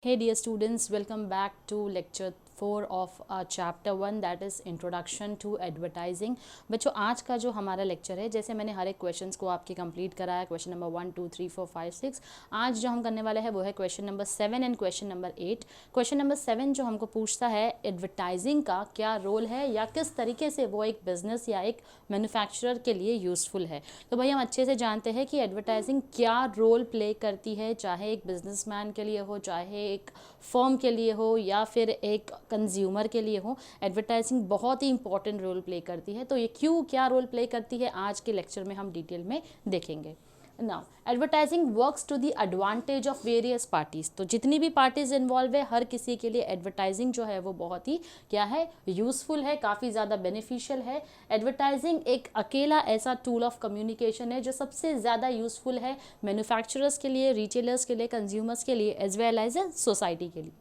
Hey dear students, welcome back to lecture 4 of chapter 1 that is introduction to advertising। बच्चों आज का जो हमारा लेक्चर है, जैसे मैंने हर एक क्वेश्चंस को आपके कंप्लीट कराया, क्वेश्चन नंबर 1 2 3 4 5 6। आज जो हम करने वाले हैं वो है question number 7 and question number 8। Question number 7 जो हमको पूछता है एडवर्टाइजिंग का क्या रोल है या किस तरीके से वो एक बिजनेस या एक मैन्युफैक्चरर के लिए यूज़फुल है। तो भाई हम अच्छे से जानते हैं कि एडवर्टाइजिंग क्या रोल प्ले करती है, चाहे एक बिजनेसमैन के लिए हो, चाहे एक फर्म के लिए हो या फिर एक कंज्यूमर के लिए हो। एडवर्टाइजिंग बहुत ही इंपॉर्टेंट रोल प्ले करती है। तो ये क्यों क्या रोल प्ले करती है आज के लेक्चर में हम डिटेल में देखेंगे। Now advertising works to the advantage of various parties. तो जितनी भी पार्टीज इन्वॉल्व है हर किसी के लिए एडवर्टाइजिंग जो है वो बहुत ही क्या है, यूजफुल है, काफ़ी ज़्यादा बेनिफिशियल है। एडवर्टाइजिंग एक अकेला ऐसा टूल ऑफ कम्युनिकेशन है जो सबसे ज़्यादा यूजफुल है मैन्युफैक्चरर्स के लिए, रिटेलर्स के लिए, कंज्यूमर्स के लिए as well as a society के लिए।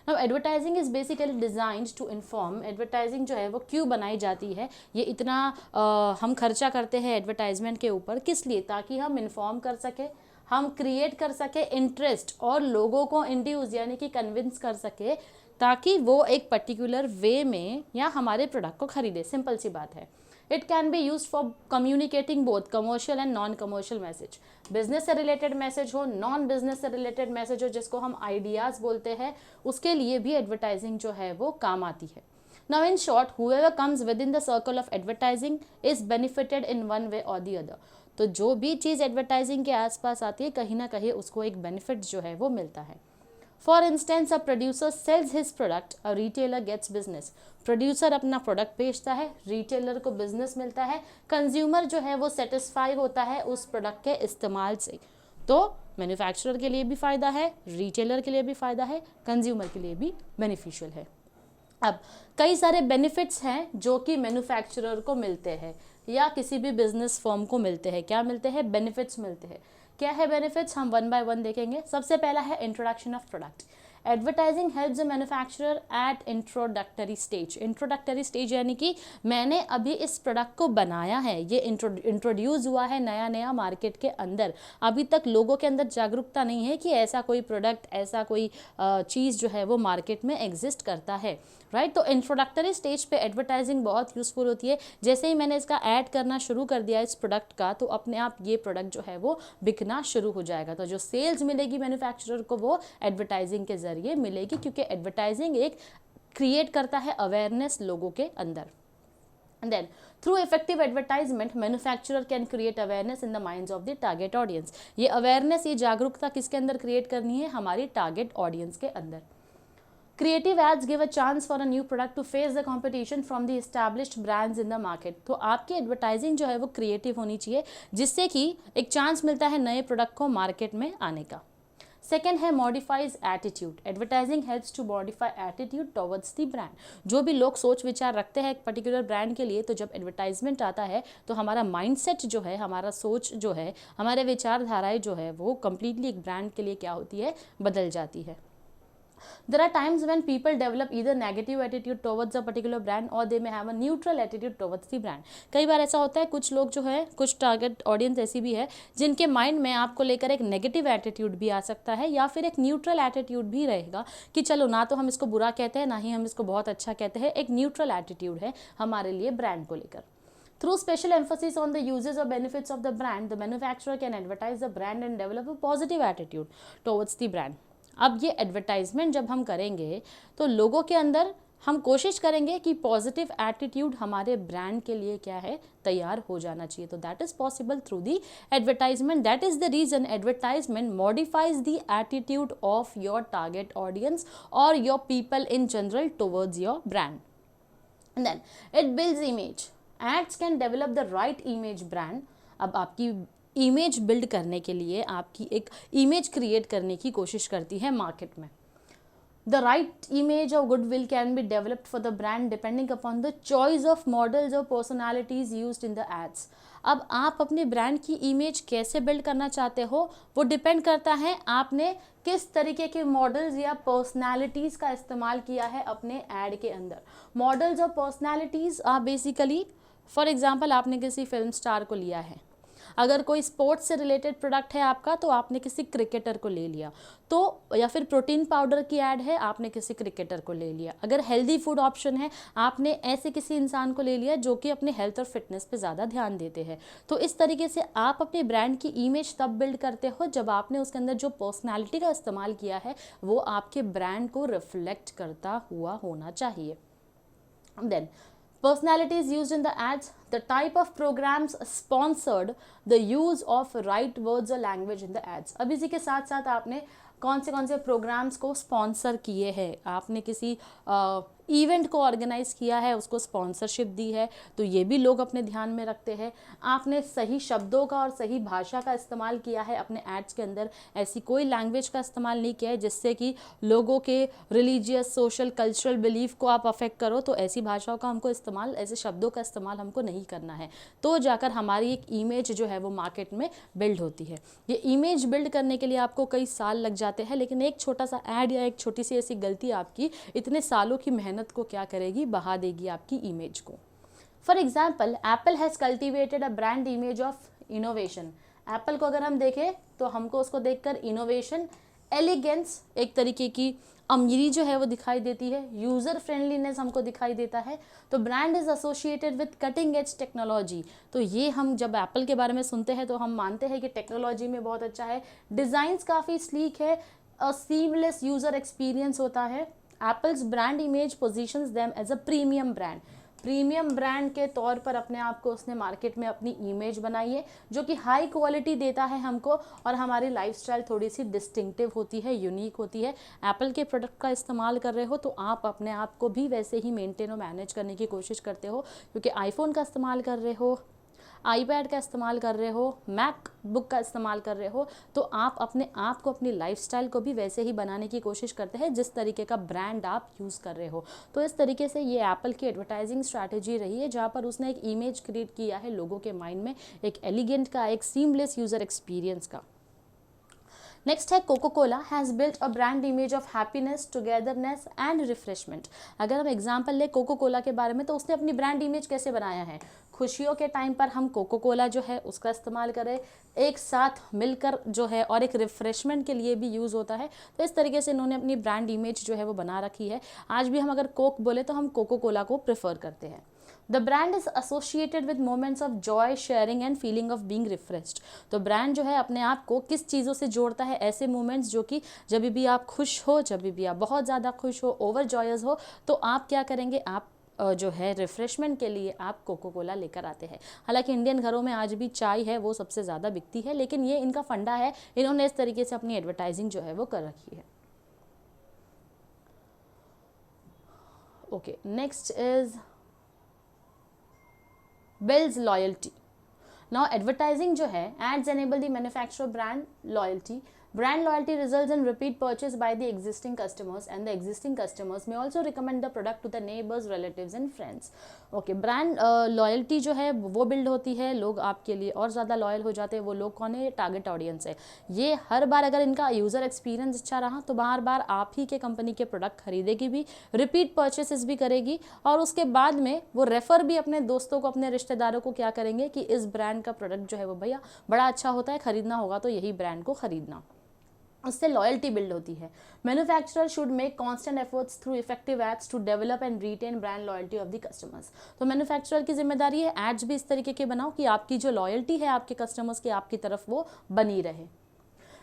Now advertising is basically designed to inform. Advertising जो है वो क्यों बनाई जाती है, ये इतना हम खर्चा करते हैं एडवर्टाइजमेंट के ऊपर किस लिए, ताकि हम इन्फॉर्म कर सके, हम क्रिएट कर सके इंटरेस्ट और लोगों को इंड्यूस यानी कि कन्विंस कर सके ताकि वो एक पर्टिकुलर वे में या हमारे प्रोडक्ट को खरीदे। सिंपल सी बात है। It can be use for communicating both commercial and non commercial message. Business से रिलेटेड मैसेज हो, नॉन बिजनेस से रिलेटेड मैसेज हो, जिसको हम आइडियाज़ बोलते हैं, उसके लिए भी एडवर्टाइजिंग जो है वो काम आती है। Now in short, whoever comes within the circle of advertising is benefited in one way or the other। तो जो भी चीज़ एडवर्टाइजिंग के आसपास आती है कहीं ना कहीं उसको एक बेनिफिट जो है वो मिलता है। For instance a producer sells his product, a retailer gets business. Producer अपना प्रोडक्ट बेचता है, रिटेलर को बिजनेस मिलता है, कंज्यूमर जो है वो सेटिस्फाई होता है उस प्रोडक्ट के इस्तेमाल से। तो मैन्युफैक्चरर के लिए भी फ़ायदा है, रिटेलर के लिए भी फ़ायदा है, कंज्यूमर के लिए भी बेनिफिशियल है। अब कई सारे बेनिफिट्स हैं जो कि मैन्युफैक्चरर को मिलते हैं या किसी भी बिजनेस फर्म को मिलते हैं। क्या मिलते हैं? बेनिफिट्स मिलते हैं। क्या है बेनिफिट्स, हम वन बाय वन देखेंगे। सबसे पहला है introduction of product. Advertising helps the manufacturer at introductory stage. Introductory stage यानी कि मैंने अभी इस प्रोडक्ट को बनाया है, ये इंट्रोड्यूस हुआ है नया नया मार्केट के अंदर, अभी तक लोगों के अंदर जागरूकता नहीं है कि ऐसा कोई प्रोडक्ट, ऐसा कोई चीज़ जो है वो मार्केट में एग्जिस्ट करता है, राइट। तो इंट्रोडक्टरी स्टेज पे एडवर्टाइजिंग बहुत यूज़फुल होती है। जैसे ही मैंने इसका ऐड करना शुरू कर दिया इस प्रोडक्ट का, तो अपने आप ये प्रोडक्ट जो है वो बिकना शुरू हो जाएगा। तो जो सेल्स मिलेगी मैन्युफैक्चरर को वो एडवर्टाइजिंग के जरिए मिलेगी, क्योंकि एडवर्टाइजिंग एक क्रिएट करता है अवेयरनेस लोगों के अंदर। And then through effective advertisement manufacturer can create awareness in the minds of the target audience। ये awareness, ये जागरूकता किसके अंदर क्रिएट करनी है? हमारी टारगेट ऑडियंस के अंदर। Creative ads give a chance for a new product to face the competition from the established brands in the market. तो आपकी एडवर्टाइजिंग जो है वो क्रिएटिव होनी चाहिए, जिससे कि एक चांस मिलता है नए प्रोडक्ट को मार्केट में आने का। सेकेंड है modifies attitude. Advertising helps to modify attitude towards the brand. जो भी लोग सोच विचार रखते हैं एक पर्टिकुलर ब्रांड के लिए, तो जब एडवर्टाइजमेंट आता है तो हमारा माइंडसेट जो है, हमारा सोच जो है, हमारे विचारधाराएं जो है वो कंप्लीटली एक ब्रांड के लिए क्या होती है, बदल जाती है। There are times when people develop either negative attitude towards a particular brand or they may have a neutral attitude towards the brand। कई बार ऐसा होता है, कुछ लोग जो है, कुछ टारगेट ऑडियंस ऐसी भी है जिनके माइंड में आपको लेकर एक नेगेटिव एटीट्यूड भी आ सकता है या फिर एक न्यूट्रल एटीट्यूड भी रहेगा कि चलो ना तो हम इसको बुरा कहते हैं ना ही हम इसको बहुत अच्छा कहते हैं, एक न्यूट्रल एटीट्यूड है हमारे लिए ब्रांड को लेकर। Through special emphasis on the uses or benefits of the brand, the manufacturer can advertise the brand and develop a positive attitude towards the brand। अब ये एडवर्टाइजमेंट जब हम करेंगे तो लोगों के अंदर हम कोशिश करेंगे कि पॉजिटिव एटीट्यूड हमारे ब्रांड के लिए क्या है, तैयार हो जाना चाहिए। तो that is possible through the advertisement. That is the reason advertisement modifies the attitude of your target audience और your people in general towards your brand. And then it builds image. Ads can develop the right image brand. अब आपकी image build करने के लिए आपकी एक image create करने की कोशिश करती है मार्केट में। द राइट इमेज और goodwill can be developed for the brand depending upon the choice of models और personalities used in the ads. अब आप अपने ब्रांड की इमेज कैसे बिल्ड करना चाहते हो वो डिपेंड करता है आपने किस तरीके के मॉडल्स या पर्सनालिटीज़ का इस्तेमाल किया है अपने एड के अंदर। मॉडल्स और पर्सनालिटीज़ बेसिकली, फॉर एग्जाम्पल आपने किसी फिल्म स्टार को लिया है, अगर कोई स्पोर्ट्स से रिलेटेड प्रोडक्ट है आपका तो आपने किसी क्रिकेटर को ले लिया, तो या फिर प्रोटीन पाउडर की ऐड है, आपने किसी क्रिकेटर को ले लिया। अगर हेल्दी फूड ऑप्शन है, आपने ऐसे किसी इंसान को ले लिया जो कि अपने हेल्थ और फिटनेस पे ज़्यादा ध्यान देते हैं। तो इस तरीके से आप अपने ब्रांड की इमेज तब बिल्ड करते हो जब आपने उसके अंदर जो पर्सनैलिटी का इस्तेमाल किया है वो आपके ब्रांड को रिफ्लेक्ट करता हुआ होना चाहिए। Then personalities used in the ads, the type of programs sponsored, the use of right words or language in the ads। अब इसी के साथ साथ आपने कौन से प्रोग्राम्स को स्पॉन्सर किए हैं, आपने किसी इवेंट को ऑर्गेनाइज किया है, उसको स्पॉन्सरशिप दी है, तो ये भी लोग अपने ध्यान में रखते हैं। आपने सही शब्दों का और सही भाषा का इस्तेमाल किया है अपने एड्स के अंदर, ऐसी कोई लैंग्वेज का इस्तेमाल नहीं किया है जिससे कि लोगों के रिलीजियस, सोशल, कल्चरल बिलीफ को आप अफेक्ट करो, तो ऐसी भाषाओं का हमको इस्तेमाल, ऐसे शब्दों का इस्तेमाल हमको नहीं करना है। तो जाकर हमारी एक इमेज जो है वो मार्केट में बिल्ड होती है। ये इमेज बिल्ड करने के लिए आपको कई साल लग जाते हैं, लेकिन एक छोटा सा ऐड या एक छोटी सी ऐसी गलती आपकी इतने सालों की मेहनत को क्या करेगी, बहा देगी आपकी इमेज को। For example, Apple has cultivated a brand image of innovation. Apple को अगर हम देखें तो हमको उसको देखकर इनोवेशन, एलिगेंस, एक तरीके की अमीरी जो है वो दिखाई देती है, यूज़र फ्रेंडलीनेस हमको दिखाई देता है। तो brand is associated with cutting edge technology. तो ये हम जब एप्पल के बारे में सुनते हैं तो हम मानते हैं कि टेक्नोलॉजी में बहुत अच्छा है, डिज़ाइंस काफ़ी स्लीक है, अ सीमलेस यूज़र एक्सपीरियंस होता है। Apple's brand image positions them as a premium brand. Premium brand के तौर पर अपने आप को उसने मार्केट में अपनी इमेज बनाई है, जो कि हाई क्वालिटी देता है हमको, और हमारी लाइफस्टाइल थोड़ी सी डिस्टिंक्टिव होती है, यूनिक होती है। एप्पल के प्रोडक्ट का इस्तेमाल कर रहे हो तो आप अपने आप को भी वैसे ही मेंटेन और मैनेज करने की कोशिश करते हो, क्योंकि आईफोन का इस्तेमाल कर रहे हो, आईपैड का इस्तेमाल कर रहे हो, मैक बुक का इस्तेमाल कर रहे हो, तो आप अपने आप को, अपनी लाइफस्टाइल को भी वैसे ही बनाने की कोशिश करते हैं जिस तरीके का ब्रांड आप यूज़ कर रहे हो। तो इस तरीके से ये एप्पल की एडवर्टाइजिंग स्ट्रैटेजी रही है, जहाँ पर उसने एक इमेज क्रिएट किया है लोगों के माइंड में, एक एलिगेंट का, एक सीमलेस यूज़र एक्सपीरियंस का। नेक्स्ट है Coca Cola has built a brand image of happiness, togetherness and refreshment. अगर हम एग्जांपल ले कोको कोला के बारे में, तो उसने अपनी ब्रांड इमेज कैसे बनाया है, खुशियों के टाइम पर हम कोको कोला जो है उसका इस्तेमाल करें, एक साथ मिलकर जो है, और एक रिफ्रेशमेंट के लिए भी यूज़ होता है। तो इस तरीके से इन्होंने अपनी ब्रांड इमेज जो है वो बना रखी है। आज भी हम अगर कोक बोले तो हम कोको कोला को प्रेफर करते हैं। The brand is associated with moments of Joy, sharing and feeling of being refreshed. तो ब्रांड जो है अपने आप को किस चीज़ों से जोड़ता है, ऐसे मोमेंट्स जो कि जब भी आप खुश हो, जब भी आप बहुत ज़्यादा खुश हो, ओवर जॉयस हो, तो आप क्या करेंगे, आप जो है रिफ्रेशमेंट के लिए आप कोको कोला लेकर आते हैं। हालांकि इंडियन घरों में आज भी चाय है वो सबसे ज़्यादा बिकती है, लेकिन ये इनका फंडा है, इन्होंने इस तरीके से अपनी एडवर्टाइजिंग जो है वो कर रखी है। Okay, next is builds loyalty। Now advertising जो है, ads enable the manufacturer brand loyalty। Brand loyalty results in repeat purchase by the existing customers, and the existing customers may also recommend the product to the neighbors, relatives and friends। Okay, brand loyalty जो है वो build होती है, लोग आपके लिए और ज़्यादा लॉयल हो जाते हैं। वो लोग कौन है, टारगेट ऑडियंस है। ये हर बार अगर इनका यूज़र एक्सपीरियंस अच्छा रहा तो बार बार आप ही के कंपनी के प्रोडक्ट खरीदेगी भी, रिपीट परचेसेस भी करेगी, और उसके बाद में वो रेफ़र भी अपने दोस्तों को, अपने रिश्तेदारों को क्या करेंगे कि इस ब्रांड का प्रोडक्ट जो है वो भैया बड़ा अच्छा होता है, ख़रीदना होगा तो यही ब्रांड को ख़रीदना। उससे लॉयल्टी बिल्ड होती है। Manufacturer should make constant efforts through effective ads to develop and retain brand loyalty of the customers. तो मैन्युफैक्चरर की जिम्मेदारी है एड्स भी इस तरीके के बनाओ कि आपकी जो लॉयल्टी है आपके कस्टमर्स की आपकी तरफ वो बनी रहे।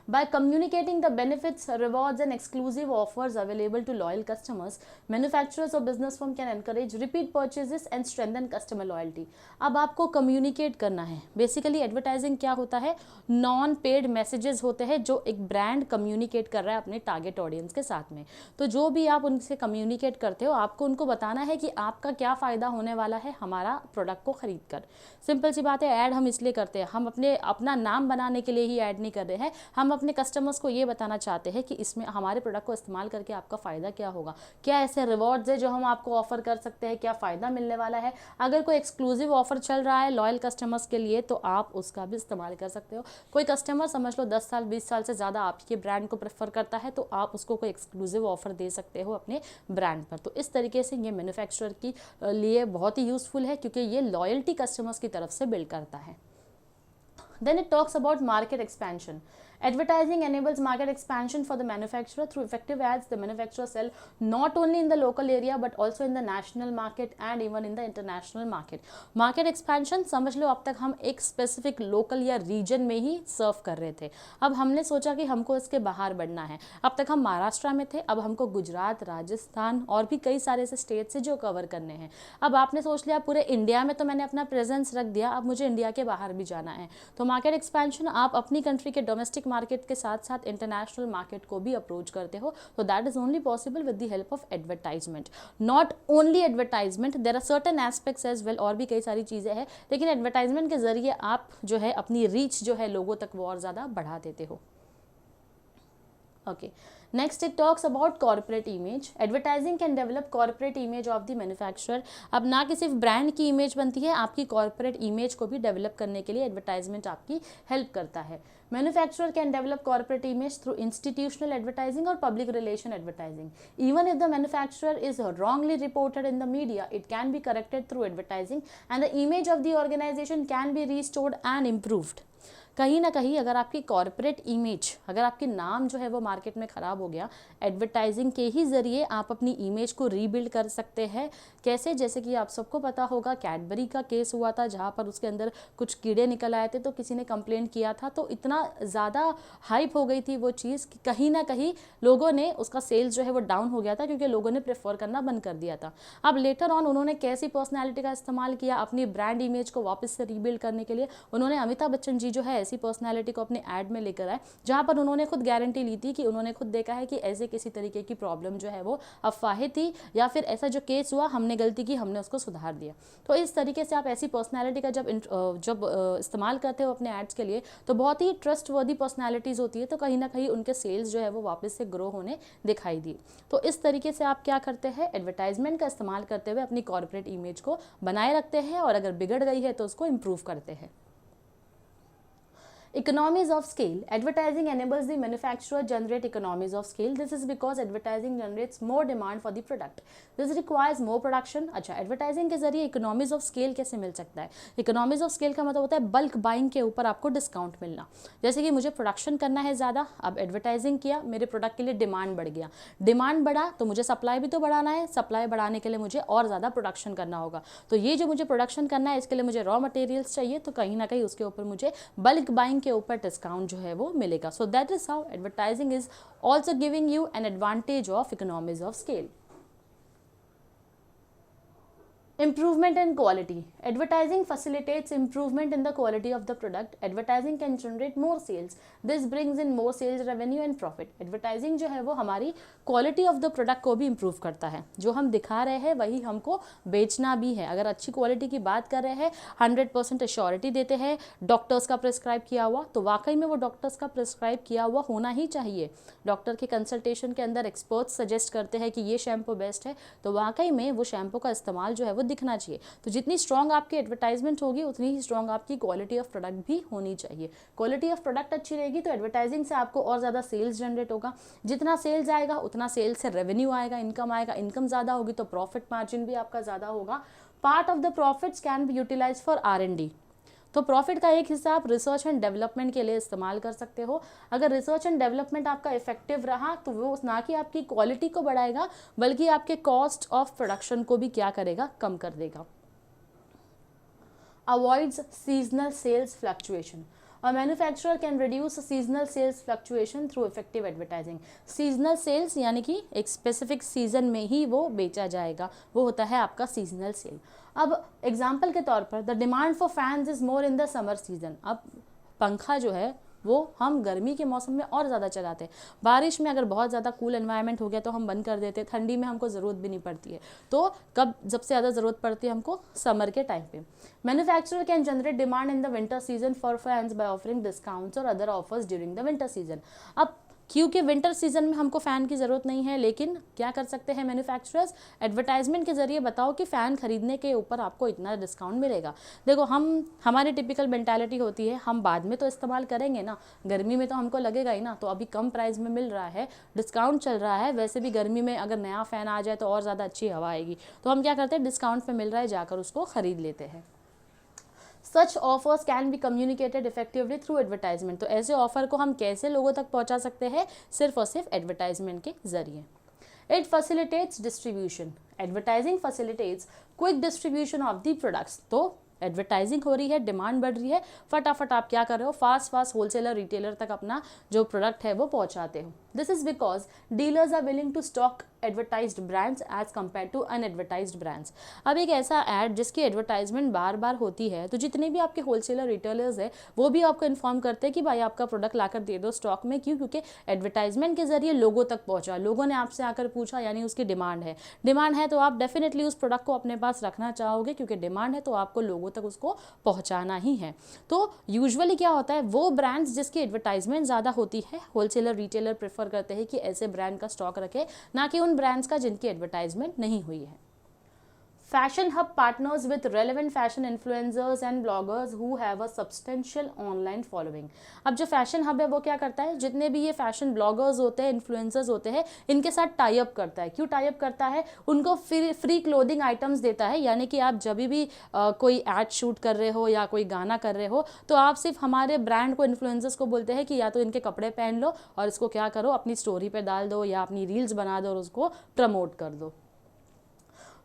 By communicating the benefits, rewards and exclusive offers available to loyal customers, manufacturers or business firm can encourage repeat purchases and strengthen customer loyalty। अब आपको communicate करना है। बेसिकली एडवर्टाइजिंग क्या होता है, नॉन पेड मैसेजेस होते हैं जो एक ब्रांड कम्युनिकेट कर रहा है अपने टारगेट ऑडियंस के साथ में। तो जो भी आप उनसे कम्युनिकेट करते हो, आपको उनको बताना है कि आपका क्या फ़ायदा होने वाला है हमारा प्रोडक्ट को ख़रीद कर। सिंपल सी बात है, ऐड हम इसलिए करते हैं, हम अपना नाम बनाने के लिए ही ऐड नहीं कर रहे हैं, हम अपने कस्टमर्स को ये बताना चाहते हैं कि इसमें हमारे प्रोडक्ट को इस्तेमाल करके आपका फ़ायदा क्या होगा, क्या ऐसे रिवॉर्ड्स है जो हम आपको ऑफर कर सकते हैं, क्या फ़ायदा मिलने वाला है। अगर कोई एक्सक्लूसिव ऑफर चल रहा है लॉयल कस्टमर्स के लिए तो आप उसका भी इस्तेमाल कर सकते हो। कोई कस्टमर समझ लो 10 साल 20 साल से ज़्यादा आपके ब्रांड को प्रेफर करता है तो आप उसको कोई एक्सक्लूसिव ऑफर दे सकते हो अपने ब्रांड पर। तो इस तरीके से ये मैन्युफैक्चरर की लिए बहुत ही यूज़फुल है, क्योंकि ये लॉयल्टी कस्टमर्स की तरफ से बिल्ड करता है। Then it talks about market expansion. Advertising enables market expansion for the manufacturer. Through effective ads, the manufacturer sell not only in the local area but also in the national market and even in the international market. Market expansion समझ लो, अब तक हम एक specific local या reason में ही सर्व कर रहे थे, अब हमने सोचा कि हमको इसके बाहर बढ़ना है. अब तक हम महाराष्ट्र में थे, अब हमको गुजरात, राजस्थान और भी कई सारे ऐसे स्टेट से जो कवर करने हैं. अब आपने सोच लिया पूरे इंडिया में तो मैंने अपना प्रेजेंस रख दिया, अब मुझे इंडिया के बाहर भी जाना है. तो मार्केट एक्सपेंशन, आप अपनी कंट्री के डोमेस्टिक मार्केट के साथ साथ इंटरनेशनल मार्केट को भी अप्रोच करते हो. तो that is only possible with the help of advertisement. Not only advertisement, there are certain aspects as well, और भी कई सारी चीज़ें हैं, लेकिन एडवर्टाइजमेंट के जरिए आप जो है अपनी रीच जो है लोगों तक वो और ज़्यादा बढ़ा देते हो. Okay. Next it talks about corporate image. Advertising can develop corporate image of the manufacturer. अब ना कि सिर्फ ब्रांड की इमेज बनती है, आपकी कॉर्पोरेट इमेज को भी डेवलप करने के लिए एडवर्टाइजमेंट आपकी हेल्प करता है. Manufacturer can develop corporate image through institutional advertising or public relation advertising. Even if the manufacturer is wrongly reported in the media, it can be corrected through advertising and the image of the organization can be restored and improved. कहीं ना कहीं अगर आपकी corporate image, अगर आपकी नाम जो है वो मार्केट में ख़राब हो गया, एडवर्टाइजिंग के ही ज़रिए आप अपनी इमेज को रीबिल्ड कर सकते हैं. कैसे? जैसे कि आप सबको पता होगा कैडबरी का केस हुआ था जहाँ पर उसके अंदर कुछ कीड़े निकल आए थे, तो किसी ने कंप्लेंट किया था, तो इतना ज़्यादा हाइप हो गई थी वो चीज़ कि कहीं ना कहीं लोगों ने, उसका सेल्स जो है वो डाउन हो गया था क्योंकि लोगों ने प्रेफर करना बंद कर दिया था. अब लेटर ऑन उन्होंने कैसी पर्सनैलिटी का इस्तेमाल किया अपनी ब्रांड इमेज को वापस से रीबिल्ड करने के लिए? उन्होंने अमिताभ बच्चन जी जो है ऐसी पर्सनैलिटी को अपने ऐड में लेकर आए जहां पर उन्होंने खुद गारंटी ली थी कि उन्होंने खुद देखा है कि ऐसे किसी तरीके की प्रॉब्लम जो है वो अफवाहें थी या फिर ऐसा जो केस हुआ हमने गलती की, हमने उसको सुधार दिया. तो इस तरीके से आप ऐसी पर्सनैलिटी का जब इस्तेमाल करते हो अपने एड्स के लिए तो बहुत ही ट्रस्टवर्दी पर्सनैलिटीज़ होती है, तो कहीं ना कहीं उनके सेल्स जो है वो वापस से ग्रो होने दिखाई दी. तो इस तरीके से आप क्या करते हैं, एडवर्टाइजमेंट का इस्तेमाल करते हुए अपनी कॉर्पोरेट इमेज को बनाए रखते हैं और अगर बिगड़ गई है तो उसको इम्प्रूव करते हैं. Economies of scale. Advertising enables the manufacturer generate economies of scale. This is because advertising generates more demand for the product. This requires more production. अच्छा, एडवर्टाइजिंग के जरिए इकोनॉमीज ऑफ स्केल कैसे मिल सकता है? इकोनॉमीज ऑफ स्केल का मतलब होता है बल्क बाइंग के ऊपर आपको डिस्काउंट मिलना. जैसे कि मुझे प्रोडक्शन करना है ज़्यादा, अब एडवर्टाइजिंग किया, मेरे प्रोडक्ट के लिए डिमांड बढ़ गया, डिमांड बढ़ा तो मुझे सप्लाई भी तो बढ़ाना है, सप्लाई बढ़ाने के लिए मुझे और ज़्यादा प्रोडक्शन करना होगा. तो ये जो मुझे प्रोडक्शन करना है इसके लिए मुझे रॉ मटेरियल्स चाहिए, तो कहीं ना कहीं उसके ऊपर मुझे बल्क बाइंग के ऊपर डिस्काउंट जो है वो मिलेगा. So that is how advertising is also giving you an advantage of economies of scale. Improvement in quality. Advertising facilitates improvement in the quality of the product. Advertising can generate more sales. This brings in more sales revenue and profit. Advertising जो है वो हमारी quality of the product को भी improve करता है. जो हम दिखा रहे हैं वही हमको बेचना भी है. अगर अच्छी क्वालिटी की बात कर रहे हैं, 100% एश्योरिटी देते हैं, डॉक्टर्स का प्रिस्क्राइब किया हुआ, तो वाकई में वो डॉक्टर्स का प्रिस्क्राइब किया हुआ होना ही चाहिए. डॉक्टर के कंसल्टेशन के अंदर एक्सपर्ट्स सजेस्ट करते हैं कि ये शैम्पू बेस्ट है, तो वाकई में वो शैम्पू का इस्तेमाल जो है वो दिखना चाहिए. तो जितनी स्ट्रॉन्ग आपकी एडवर्टाइजमेंट होगी उतनी ही स्ट्रॉन्ग आपकी क्वालिटी ऑफ प्रोडक्ट भी होनी चाहिए. क्वालिटी ऑफ प्रोडक्ट अच्छी रहेगी तो एडवर्टाइजिंग से आपको और ज़्यादा सेल्स जनरेट होगा. जितना सेल्स आएगा उतना सेल्स से रेवेन्यू आएगा, इनकम ज़्यादा होगी तो प्रॉफिट मार्जिन भी आपका ज़्यादा होगा. Part of the profits can be utilise for R&D. तो प्रॉफिट का एक हिस्सा आप रिसर्च एंड डेवलपमेंट के लिए इस्तेमाल कर सकते हो. अगर रिसर्च एंड डेवलपमेंट आपका इफेक्टिव रहा तो वो ना कि आपकी क्वालिटी को बढ़ाएगा बल्कि आपके कॉस्ट ऑफ प्रोडक्शन को भी क्या करेगा, कम कर देगा. Avoids seasonal sales fluctuation. A manufacturer can reduce seasonal sales fluctuation through effective advertising. Seasonal sales यानी कि एक स्पेसिफिक सीजन में ही वो बेचा जाएगा, वो होता है आपका सीजनल सेल. अब एग्जाम्पल के तौर पर the demand for fans is more in the summer season. अब पंखा जो है वो हम गर्मी के मौसम में और ज़्यादा चलाते हैं. बारिश में अगर बहुत ज़्यादा कूल एनवायरनमेंट हो गया तो हम बंद कर देते हैं. ठंडी में हमको ज़रूरत भी नहीं पड़ती है. तो कब सबसे ज़्यादा ज़रूरत पड़ती है हमको, समर के टाइम पे. Manufacturer can generate demand in the winter season for fans by offering discounts और other offers during the winter season. अब क्योंकि विंटर सीजन में हमको फ़ैन की ज़रूरत नहीं है, लेकिन क्या कर सकते हैं मैन्युफैक्चरर्स, एडवर्टाइजमेंट के ज़रिए बताओ कि फ़ैन खरीदने के ऊपर आपको इतना डिस्काउंट मिलेगा. देखो हमारी टिपिकल मेंटालिटी होती है हम बाद में तो इस्तेमाल करेंगे ना, गर्मी में तो हमको लगेगा ही ना, तो अभी कम प्राइस में मिल रहा है, डिस्काउंट चल रहा है, वैसे भी गर्मी में अगर नया फ़ैन आ जाए तो और ज़्यादा अच्छी हवा आएगी, तो हम क्या करते हैं डिस्काउंट पर मिल रहा है जाकर उसको ख़रीद लेते हैं. Such offers can be communicated effectively through advertisement. तो ऐसे ऑफर को हम कैसे लोगों तक पहुंचा सकते हैं? सिर्फ और सिर्फ एडवर्टाइजमेंट के जरिए। It facilitates distribution. Advertising facilitates quick distribution of the products. तो एडवर्टाइजिंग हो रही है, डिमांड बढ़ रही है, फटाफट आप क्या कर रहे हो, फास्ट होलसेलर रिटेलर तक अपना जो प्रोडक्ट है वो पहुंचाते हो। This is because dealers are willing to stock advertised brands as compare to unadvertised brands. अब एक ऐसा ऐड जिसकी एडवर्टाइजमेंट बार बार होती है, तो जितने भी आपके होलसेलर रिटेलर्स है वो भी आपको इन्फॉर्म करते हैं कि भाई आपका प्रोडक्ट लाकर दे दो स्टॉक में। क्यों? क्योंकि एडवर्टाइजमेंट के जरिए लोगों तक पहुंचा, लोगों ने आपसे आकर पूछा, यानी उसकी डिमांड है तो आप डेफिनेटली उस प्रोडक्ट को अपने पास रखना चाहोगे, क्योंकि डिमांड है तो आपको लोगों तक उसको पहुंचाना ही है। तो यूजुअली क्या होता है, वो ब्रांड्स जिसकी एडवर्टाइजमेंट ज़्यादा होती है, होलसेलर रिटेलर प्रेफर करते हैं कि ऐसे ब्रांड का स्टॉक रखे, ना कि उन ब्रांड्स का जिनकी एडवर्टाइजमेंट नहीं हुई है। Fashion Hub partners with relevant fashion influencers and bloggers who have a substantial online following। अब जो फैशन हब है वो क्या करता है, जितने भी ये फैशन ब्लॉगर्स होते हैं, इन्फ्लुएंसर्स होते हैं, इनके साथ टाई अप करता है। क्यों टाई अप करता है? उनको फ्री क्लोथिंग आइटम्स देता है, यानी कि आप जब भी कोई एड शूट कर रहे हो या कोई गाना कर रहे हो, तो आप सिर्फ हमारे ब्रांड को, इन्फ्लुएंसर्स को बोलते हैं कि या तो इनके कपड़े पहन लो और इसको क्या करो, अपनी स्टोरी पे डाल दो या अपनी रील्स बना दो और उसको प्रमोट कर दो।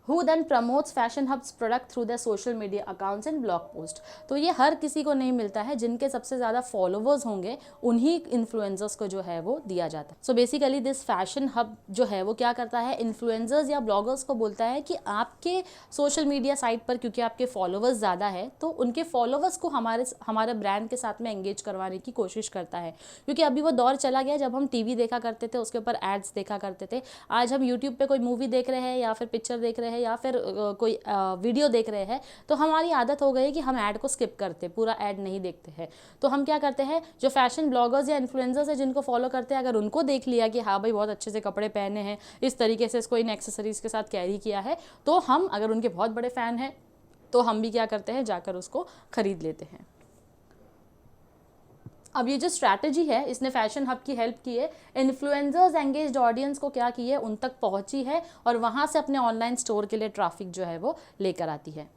Who then promotes Fashion Hub's product through their social media accounts and blog post। तो ये हर किसी को नहीं मिलता है, जिनके सबसे ज़्यादा फॉलोवर्स होंगे उन्हीं इन्फ्लुएंसर्स को जो है वो दिया जाता है। So basically this fashion hub जो है वो क्या करता है, इन्फ्लुएंसर्स या ब्लॉगर्स को बोलता है कि आपके सोशल मीडिया साइट पर क्योंकि आपके फॉलोवर्स ज़्यादा है, तो उनके फॉलोवर्स को हमारे ब्रांड के साथ में एंगेज करवाने की कोशिश करता है। क्योंकि अभी वो दौर चला गया जब हम टीवी देखा करते थे, उसके ऊपर एड्स देखा करते थे। आज हम यूट्यूब पे कोई मूवी देख रहे हैं या फिर पिक्चर देख रहे हैं या फिर कोई वीडियो देख रहे हैं, तो हमारी आदत हो गई कि हम ऐड को स्किप करते, पूरा ऐड नहीं देखते हैं। तो हम क्या करते हैं, जो फैशन ब्लॉगर्स या इन्फ्लुएंसर्स हैं जिनको फॉलो करते हैं, अगर उनको देख लिया कि हाँ भाई बहुत अच्छे से कपड़े पहने हैं, इस तरीके से इसको इन एक्सेसरीज के साथ कैरी किया है, तो हम अगर उनके बहुत बड़े फ़ैन हैं तो हम भी क्या करते हैं, जाकर उसको खरीद लेते हैं। अब ये जो स्ट्रैटेजी है, इसने फैशन हब की हेल्प की है, इन्फ्लुएंसर्स एंगेज्ड ऑडियंस को क्या की है, उन तक पहुंची है और वहां से अपने ऑनलाइन स्टोर के लिए ट्रैफिक जो है वो लेकर आती है।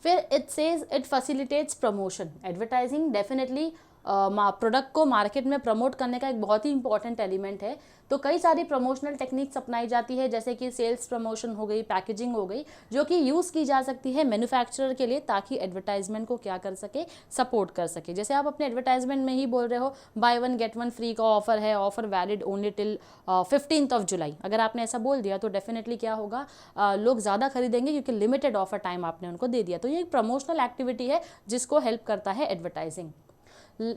फिर it says it facilitates promotion. Advertising definitely product को मार्केट में प्रमोट करने का एक बहुत ही इंपॉर्टेंट एलिमेंट है। तो कई सारी प्रमोशनल टेक्निक्स अपनाई जाती है, जैसे कि सेल्स प्रमोशन हो गई, पैकेजिंग हो गई, जो कि यूज़ की जा सकती है मैन्युफैक्चरर के लिए, ताकि एडवर्टाइजमेंट को क्या कर सके, सपोर्ट कर सके। जैसे आप अपने एडवर्टाइजमेंट में ही बोल रहे हो by one get one free का ऑफर है, ऑफर वैलिड ओनली टिल 15 जुलाई। अगर आपने ऐसा बोल दिया तो डेफिनेटली क्या होगा, लोग ज़्यादा खरीदेंगे क्योंकि लिमिटेड ऑफर टाइम आपने उनको दे दिया। तो ये एक प्रमोशनल एक्टिविटी है जिसको हेल्प करता है advertising.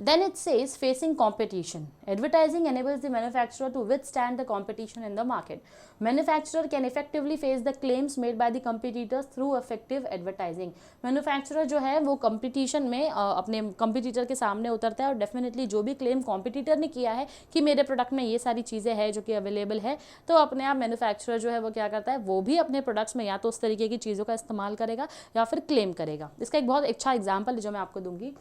Then it says facing competition. Advertising enables the manufacturer to withstand the competition in the market. Manufacturer can effectively face the claims made by the competitors through effective advertising. Manufacturer जो है वो competition में अपने competitor के सामने उतरता है और definitely जो भी claim competitor ने किया है कि मेरे product में ये सारी चीज़ें हैं जो कि available है, तो अपने आप manufacturer जो है वो क्या करता है, वो भी अपने products में या तो उस तरीके की चीज़ों का इस्तेमाल करेगा या फिर claim करेगा। इसका एक बहुत अच्छा example जो मैं आपको दूंगी।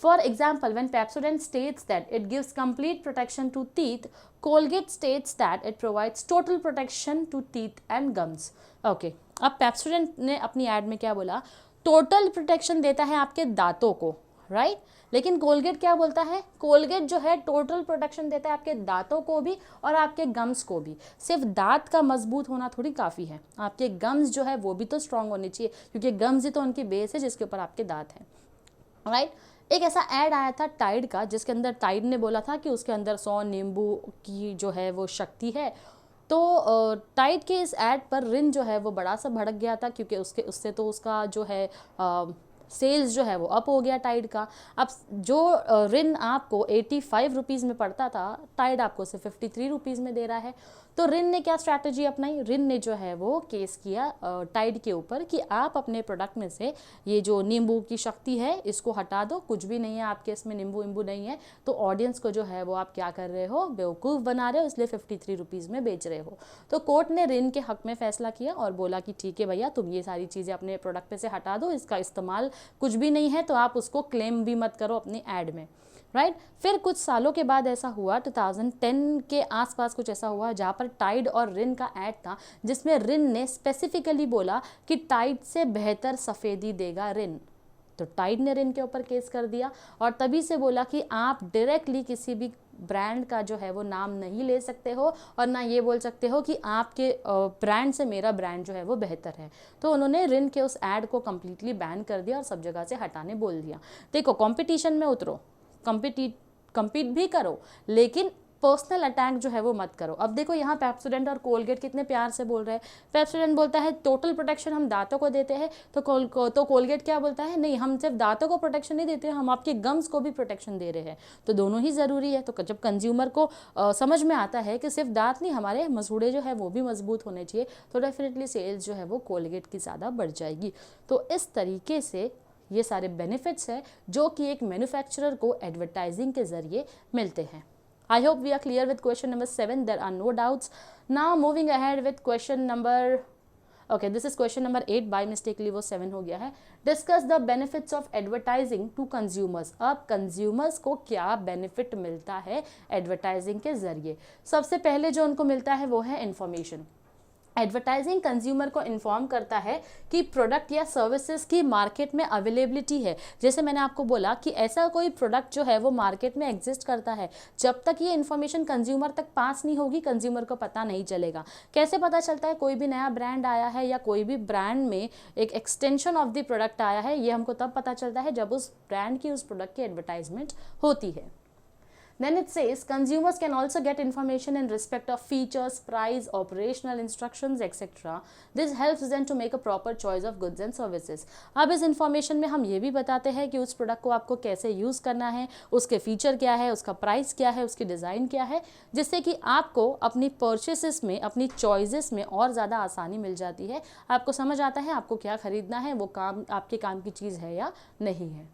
For example, when Pepsodent states that it gives complete protection to teeth, Colgate states that it provides total protection to teeth and gums. Okay, अब Pepsodent ने अपनी ad में क्या बोला, टोटल प्रोटेक्शन देता है आपके दांतों को, राइट? लेकिन कोलगेट क्या बोलता है, कोलगेट जो है टोटल प्रोटेक्शन देता है आपके दांतों को भी और आपके गम्स को भी। सिर्फ दांत का मजबूत होना थोड़ी काफ़ी है, आपके गम्स जो है वो भी तो स्ट्रांग होने चाहिए, क्योंकि गम्स ही तो उनकी बेस है जिसके ऊपर आपके दांत हैं, राइट? एक ऐसा ऐड आया था टाइड का, जिसके अंदर टाइड ने बोला था कि उसके अंदर 100 नींबू की जो है वो शक्ति है। तो टाइड के इस ऐड पर रिन जो है वो बड़ा सा भड़क गया था, क्योंकि उससे तो उसका जो है सेल्स जो है वो अप हो गया टाइड का। अब जो रिन आपको 85 रुपीज़ में पड़ता था, टाइड आपको सिर्फ 53 रुपीज़ में दे रहा है। तो रिन ने क्या स्ट्रैटेजी अपनाई, रिन ने जो है वो केस किया टाइड के ऊपर कि आप अपने प्रोडक्ट में से ये जो नींबू की शक्ति है इसको हटा दो, कुछ भी नहीं है आपके इसमें, नींबू वींबू नहीं है, तो ऑडियंस को जो है वो आप क्या कर रहे हो, बेवकूफ़ बना रहे हो, इसलिए 53 रुपीज़ में बेच रहे हो। तो कोर्ट ने रिन के हक में फैसला किया और बोला कि ठीक है भैया, तुम ये सारी चीज़ें अपने प्रोडक्ट पे से हटा दो, इसका इस्तेमाल कुछ भी नहीं है, तो आप उसको क्लेम भी मत करो अपनी ऐड में, राइट? फिर कुछ सालों के बाद ऐसा हुआ, 2010 के आसपास कुछ ऐसा हुआ जहाँ पर टाइड और रिन का ऐड था, जिसमें रिन ने स्पेसिफिकली बोला कि टाइड से बेहतर सफ़ेदी देगा रिन, तो टाइड ने रिन के ऊपर केस कर दिया और तभी से बोला कि आप डायरेक्टली किसी भी ब्रांड का जो है वो नाम नहीं ले सकते हो और ना ये बोल सकते हो कि आपके ब्रांड से मेरा ब्रांड जो है वो बेहतर है। तो उन्होंने रिन के उस एड को कम्प्लीटली बैन कर दिया और सब जगह से हटाने बोल दिया। देखो, कंपटीशन में उतरो, compete भी करो, लेकिन पर्सनल अटैक जो है वो मत करो। अब देखो यहाँ पेप्सोडेंट और कोलगेट कितने प्यार से बोल रहे हैं। पेप्सोडेंट बोलता है टोटल प्रोटेक्शन हम दांतों को देते हैं, तो कोलगेट क्या बोलता है, नहीं हम सिर्फ दांतों को प्रोटेक्शन नहीं देते, हम आपके गम्स को भी प्रोटेक्शन दे रहे हैं। तो दोनों ही ज़रूरी है। तो जब कंज्यूमर को समझ में आता है कि सिर्फ दांत नहीं, हमारे मसूड़े जो है वो भी मजबूत होने चाहिए, तो डेफिनेटली सेल्स जो है वो कोलगेट की ज़्यादा बढ़ जाएगी। तो इस तरीके से ये सारे बेनिफिट्स हैं जो कि एक मैन्युफैक्चरर को एडवर्टाइजिंग के ज़रिए मिलते हैं। I hope we are clear with question number 7. There are no doubts. Now moving ahead with question number, okay, this is question number 8, by mistakenly वो 7 हो गया है. Discuss the benefits of advertising to consumers. अब consumers को क्या benefit मिलता है advertising के ज़रिए? सबसे पहले जो उनको मिलता है वो है information. एडवर्टाइजिंग कंज्यूमर को इन्फॉर्म करता है कि प्रोडक्ट या सर्विसेज की मार्केट में अवेलेबिलिटी है। जैसे मैंने आपको बोला कि ऐसा कोई प्रोडक्ट जो है वो मार्केट में एग्जिस्ट करता है, जब तक ये इन्फॉर्मेशन कंज्यूमर तक पास नहीं होगी कंज्यूमर को पता नहीं चलेगा। कैसे पता चलता है कोई भी नया ब्रांड आया है या कोई भी ब्रांड में एक एक्सटेंशन ऑफ द प्रोडक्ट आया है? ये हमको तब पता चलता है जब उस ब्रांड की, उस प्रोडक्ट की एडवर्टाइजमेंट होती है। Then it says consumers can also get information in respect of features, price, operational instructions, etc. This helps them to make a proper choice of goods and services. अब इस information में हम ये भी बताते हैं कि उस प्रोडक्ट को आपको कैसे यूज़ करना है, उसके फीचर क्या है, उसका प्राइस क्या है, उसकी डिज़ाइन क्या है, जिससे कि आपको अपनी परचेसेस में, अपनी चॉइसेस में और ज़्यादा आसानी मिल जाती है। आपको समझ आता है आपको क्या ख़रीदना है, वो काम आपके काम की चीज़ है या नहीं है।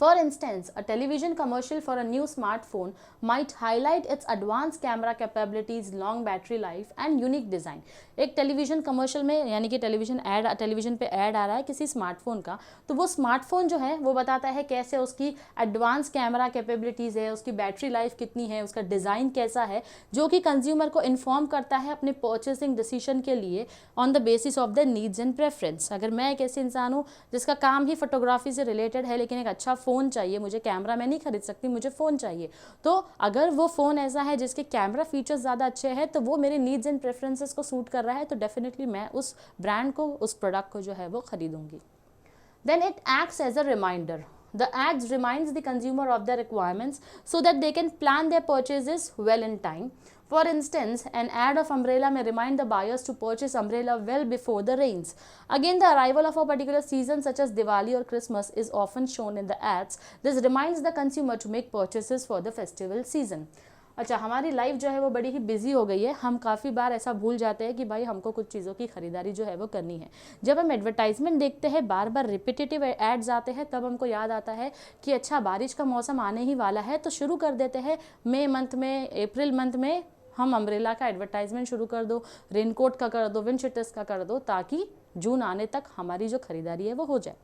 For instance, a television commercial for a new smartphone might highlight its advanced camera capabilities, long battery life and unique design. एक टेलीविज़न कमर्शियल में, यानी कि टेलीविज़न पे ऐड आ रहा है किसी स्मार्टफोन का, तो वो स्मार्टफोन जो है वो बताता है कैसे उसकी एडवांस कैमरा कैपेबिलिटीज़ है, उसकी बैटरी लाइफ कितनी है, उसका डिज़ाइन कैसा है, जो कि कंज्यूमर को इन्फॉर्म करता है अपने परचेसिंग डिसीजन के लिए on the basis of the needs and preference. अगर मैं एक ऐसे इंसान हूँ जिसका काम ही फोटोग्राफी से रिलेटेड है, लेकिन एक अच्छा फ़ोन चाहिए, मुझे कैमरा मैं नहीं खरीद सकती, मुझे फ़ोन चाहिए, तो अगर वो फ़ोन ऐसा है जिसके कैमरा फीचर्स ज़्यादा अच्छे हैं, तो वो मेरे नीड्स एंड प्रेफरेंसेस को सूट कर रहा है, तो डेफिनेटली मैं उस ब्रांड को, उस प्रोडक्ट को जो है वो खरीदूंगी। Then it acts as a reminder. The ads reminds the consumer of their requirements so that they can plan their purchases well in time. For instance, an ad of umbrella may remind the buyers to purchase umbrella well before the rains. Again, the arrival of a particular season such as Diwali or Christmas is often shown in the ads. This reminds the consumer to make purchases for the festival season. अच्छा, हमारी life जो है वो बड़ी ही busy हो गई है, हम काफ़ी बार ऐसा भूल जाते हैं कि भाई हमको कुछ चीज़ों की खरीदारी जो है वो करनी है। जब हम एडवर्टाइजमेंट देखते हैं, बार बार रिपीटेटिव एड्स आते हैं, तब हमको याद आता है कि अच्छा बारिश का मौसम आने ही वाला है, तो शुरू कर देते हैं मई मंथ में, अप्रैल मंथ में हम अम्ब्रेला का एडवर्टाइजमेंट शुरू कर दो, रेनकोट का कर दो, विंड शीटर्स का कर दो, ताकि जून आने तक हमारी जो खरीदारी है वो हो जाए।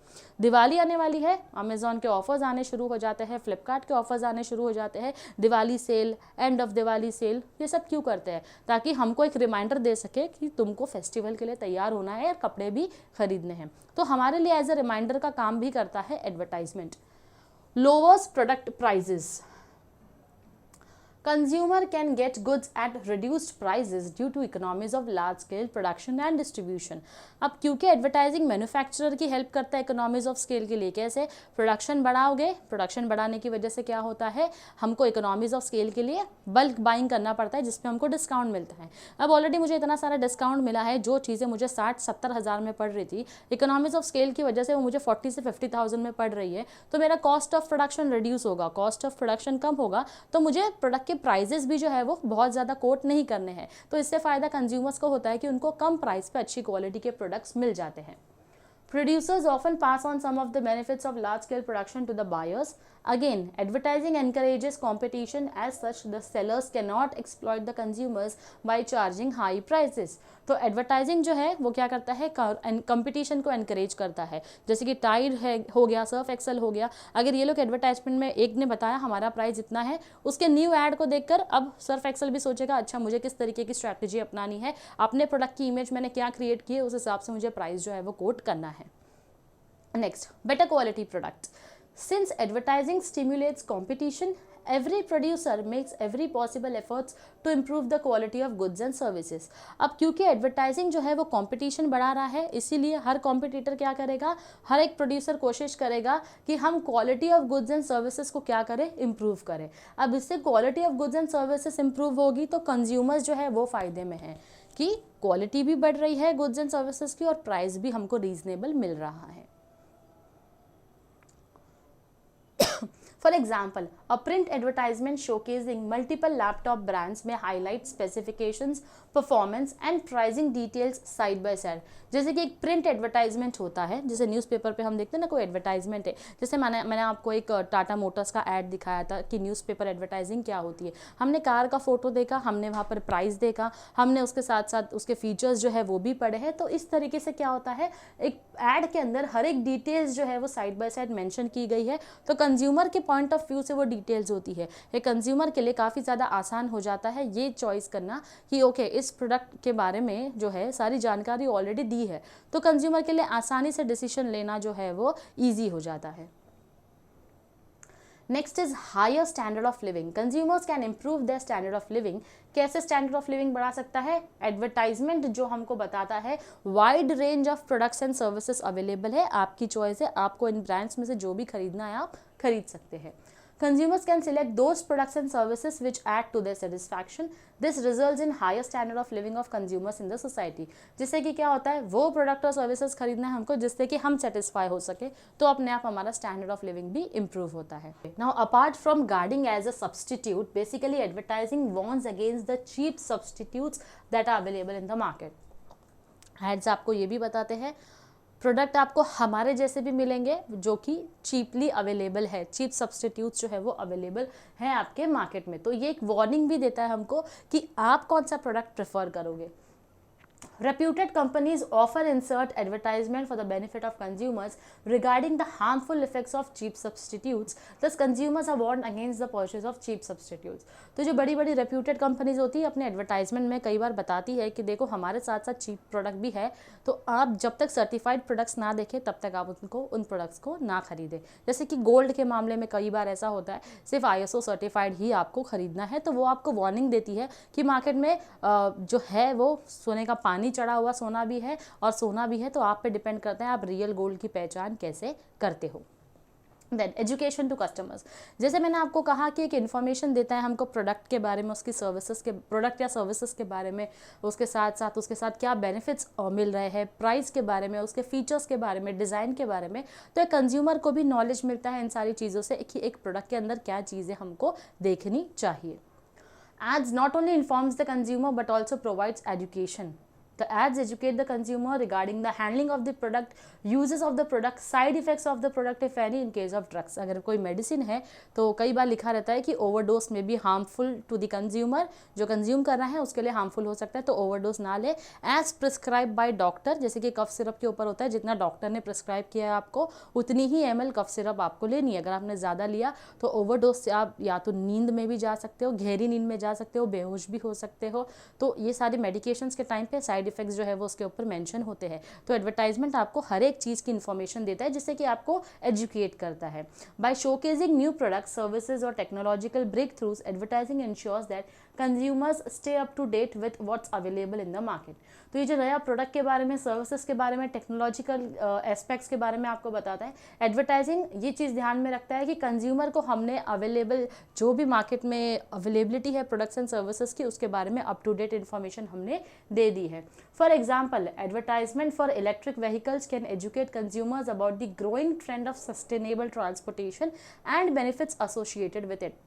दिवाली आने वाली है, अमेज़ॉन के ऑफर्स आने शुरू हो जाते हैं, फ्लिपकार्ट के ऑफर्स आने शुरू हो जाते हैं, Diwali sale, end of Diwali sale, ये सब क्यों करते हैं? ताकि हमको एक रिमाइंडर दे सके कि तुमको फेस्टिवल के लिए तैयार होना है और कपड़े भी खरीदने हैं। तो हमारे लिए एज ए रिमाइंडर का काम भी करता है advertisement. Lowers product prices. Consumer can get goods at reduced prices due to economies of large scale production and distribution. अब क्योंकि एडवर्टाइजिंग मैन्युफैक्चरर की हेल्प करता है इकोनॉमीज ऑफ स्केल के लिए। कैसे? प्रोडक्शन बढ़ाओगे, प्रोडक्शन बढ़ाने की वजह से क्या होता है, हमको इकोनॉमीज ऑफ स्केल के लिए बल्क बाइंग करना पड़ता है, जिसमें हमको डिस्काउंट मिलता है। अब ऑलरेडी मुझे इतना सारा डिस्काउंट मिला है, जो चीज़ें मुझे 60-70 हज़ार में पड़ रही थी, इकोनॉमीज ऑफ स्केल की वजह से वो मुझे 40 से 50,000 में पड़ रही है, तो मेरा कॉस्ट ऑफ प्रोडक्शन रिड्यूस होगा, कॉस्ट ऑफ प्रोडक्शन कम होगा, तो मुझे प्रोडक्ट के प्राइजेस भी जो है वो बहुत ज़्यादा कोट नहीं करने हैं। तो इससे फ़ायदा कंज्यूमर्स को होता है कि उनको कम प्राइस पे अच्छी क्वालिटी के प्रोडक्ट्स मिल जाते हैं। Producers often pass on some of the benefits of large-scale production to the buyers. Again, advertising encourages competition. As such, the sellers cannot exploit the consumers by charging high prices. तो advertising जो है वो क्या करता है, competition को encourage करता है। जैसे कि टाइड है हो गया, सर्फ एक्सेल हो गया, अगर ये लोग एडवर्टाइजमेंट में एक ने बताया हमारा प्राइस इतना है, उसके न्यू ऐड को देखकर अब सर्फ एक्सेल भी सोचेगा अच्छा मुझे किस तरीके की स्ट्रैटेजी अपनानी है, अपने प्रोडक्ट की इमेज मैंने क्या क्रिएट की है, उस हिसाब से मुझे प्राइस जो है वो कोट करना है। Next, better quality product. Since advertising stimulates competition, every producer makes every possible efforts to improve the quality of goods and services. अब क्योंकि एडवर्टाइजिंग जो है वो कंपटीशन बढ़ा रहा है, इसीलिए हर कॉम्पिटिटर क्या करेगा, हर एक प्रोड्यूसर कोशिश करेगा कि हम quality of goods and services को क्या करें, इम्प्रूव करें. अब इससे quality of goods and services improve होगी तो कंज्यूमर्स जो है वो फ़ायदे में है कि क्वालिटी भी बढ़ रही है गुड्स एंड सर्विसेज की और प्राइस भी हमको रीजनेबल मिल रहा है. For example, a print advertisement showcasing multiple laptop brands may highlight specifications, performance and pricing details side by side. जैसे कि एक प्रिंट एडवर्टाइजमेंट होता है, जैसे न्यूज़पेपर पे हम देखते हैं ना कोई एडवर्टाइजमेंट है, जैसे मैंने आपको एक टाटा मोटर्स का ऐड दिखाया था कि न्यूज़पेपर एडवर्टाइजिंग क्या होती है. हमने कार का फोटो देखा, हमने वहाँ पर प्राइस देखा, हमने उसके साथ साथ उसके फीचर्स जो है वो भी पढ़े हैं. तो इस तरीके से क्या होता है, एक ऐड के अंदर हर एक डिटेल्स जो है वो साइड बाय साइड मेंशन की गई है. तो कंज्यूमर के पॉइंट ऑफ व्यू से वो डिटेल्स होती है. ये कंज्यूमर के लिए काफ़ी ज़्यादा आसान हो जाता है ये चॉइस करना कि ओके इस प्रोडक्ट के बारे में जो है सारी जानकारी ऑलरेडी दी है, तो कंज्यूमर के लिए आसानी से डिसीजन लेना जो है वो ईजी हो जाता है. Next is higher standard of living. Consumers can improve their standard of living. कैसे स्टैंडर्ड ऑफ लिविंग बढ़ा सकता है? एडवर्टाइजमेंट जो हमको बताता है wide range of products and services available है, आपकी चॉइस है, आपको इन ब्रांड्स में से जो भी खरीदना है आप खरीद सकते हैं. Consumers can select those products and services which add to their satisfaction. This results in higher standard of living of consumers in the society. जिससे कि क्या होता है, वो प्रोडक्ट और सर्विसेज खरीदना है हमको जिससे कि हम सेटिस्फाई हो सके, तो अपने आप हमारा स्टैंडर्ड ऑफ लिविंग भी इम्प्रूव होता है. Now apart from guarding as a substitute, basically advertising warns against the cheap substitutes that are available in the market. Ads आपको ये भी बताते हैं प्रोडक्ट आपको हमारे जैसे भी मिलेंगे जो कि चीपली अवेलेबल है, चीप सब्सटीट्यूट्स जो है वो अवेलेबल हैं आपके मार्केट में. तो ये एक वार्निंग भी देता है हमको कि आप कौन सा प्रोडक्ट प्रेफर करोगे. Reputed companies often insert advertisement for the benefit of consumers regarding the harmful effects of cheap substitutes. Thus, consumers are warned against the purchase of cheap substitutes. तो जो बड़ी बड़ी reputed companies होती है अपने advertisement में कई बार बताती है कि देखो हमारे साथ साथ चीप प्रोडक्ट भी है, तो आप जब तक सर्टिफाइड प्रोडक्ट्स ना देखें तब तक आप उन प्रोडक्ट्स को ना खरीदें. जैसे कि गोल्ड के मामले में कई बार ऐसा होता है सिर्फ ISO सर्टिफाइड ही आपको खरीदना है, तो वो आपको वार्निंग देती है कि मार्केट में जो है वो सोने का पानी चढ़ा हुआ सोना भी है और सोना भी है, तो आप पे डिपेंड करता है आप रियल गोल्ड की पहचान कैसे करते हो. Then education to customers. जैसे मैंने आपको कहा कि एक इन्फॉर्मेशन देता है हमको प्रोडक्ट के बारे में, उसकी सर्विसेज के, प्रोडक्ट या सर्विसेज के बारे में, उसके साथ क्या बेनिफिट्स मिल रहे हैं, प्राइस के बारे में, उसके फीचर्स के बारे में, डिज़ाइन के बारे में. तो एक कंज्यूमर को भी नॉलेज मिलता है इन सारी चीज़ों से कि एक प्रोडक्ट के अंदर क्या चीज़ें हमको देखनी चाहिए. Ads not only informs the consumer but also provides education. The ads educate the consumer regarding the handling of the product, uses of the product, side effects of the product if any in case of drugs. अगर कोई medicine है तो कई बार लिखा रहता है कि overdose में भी हार्मफुल टू द कंज्यूमर, जो कंज्यूम कर रहा है उसके लिए हार्मफुल हो सकता है, तो ओवरडोज ना ले. एज प्रिस्क्राइब बाय डॉक्टर, जैसे कि कफ सिरप के ऊपर होता है जितना डॉक्टर ने प्रिस्क्राइब किया है आपको उतनी ही ml कफ सिरप आपको लेनी है. अगर आपने ज़्यादा लिया तो ओवरडोज से आप या तो नींद में भी जा सकते हो, गहरी नींद में जा सकते हो, बेहोश भी हो सकते हो. तो ये सारी मेडिकेशंस के टाइम पे साइड इफेक्ट्स जो है वो उसके ऊपर मेंशन होते हैं. तो एडवर्टाइजमेंट आपको हर एक चीज़ की इन्फॉर्मेशन देता है जिससे कि आपको एजुकेट करता है. By showcasing new products, services और technological breakthroughs, advertising ensures that consumers stay up to date with what's available in the market. तो ये जो नया प्रोडक्ट के बारे में, सर्विसेज के बारे में, टेक्नोलॉजिकल एस्पेक्ट्स के बारे में आपको बताता है. एडवर्टाइजिंग ये चीज़ ध्यान में रखता है कि कंज्यूमर को हमने अवेलेबल जो भी मार्केट में अवेलेबिलिटी है प्रोडक्ट्स एंड सर्विसेज की उसके बारे में अप टू डेट इन्फॉर्मेशन हमने दे दी है. For example, advertisement for electric vehicles can educate consumers about the growing trend of sustainable transportation and benefits associated with it.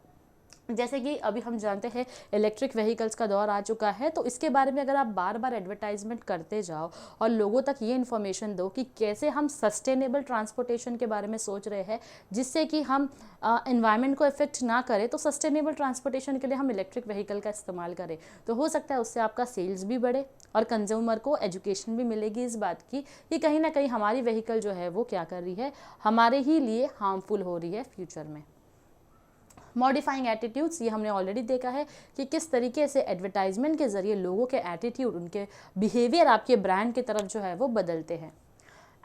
जैसे कि अभी हम जानते हैं इलेक्ट्रिक व्हीकल्स का दौर आ चुका है, तो इसके बारे में अगर आप बार बार एडवर्टाइजमेंट करते जाओ और लोगों तक ये इन्फॉर्मेशन दो कि कैसे हम सस्टेनेबल ट्रांसपोर्टेशन के बारे में सोच रहे हैं जिससे कि हम एनवायरनमेंट को इफेक्ट ना करें, तो सस्टेनेबल ट्रांसपोर्टेशन के लिए हम इलेक्ट्रिक व्हीकल का इस्तेमाल करें, तो हो सकता है उससे आपका सेल्स भी बढ़े और कंज्यूमर को एजुकेशन भी मिलेगी इस बात की कि कहीं ना कहीं हमारी व्हीकल जो है वो क्या कर रही है, हमारे ही लिए हार्मफुल हो रही है फ्यूचर में. मॉडिफाइंग एटीट्यूड्स, ये हमने ऑलरेडी देखा है कि किस तरीके से एडवर्टाइजमेंट के जरिए लोगों के एटीट्यूड, उनके बिहेवियर आपके ब्रांड की तरफ जो है वो बदलते हैं.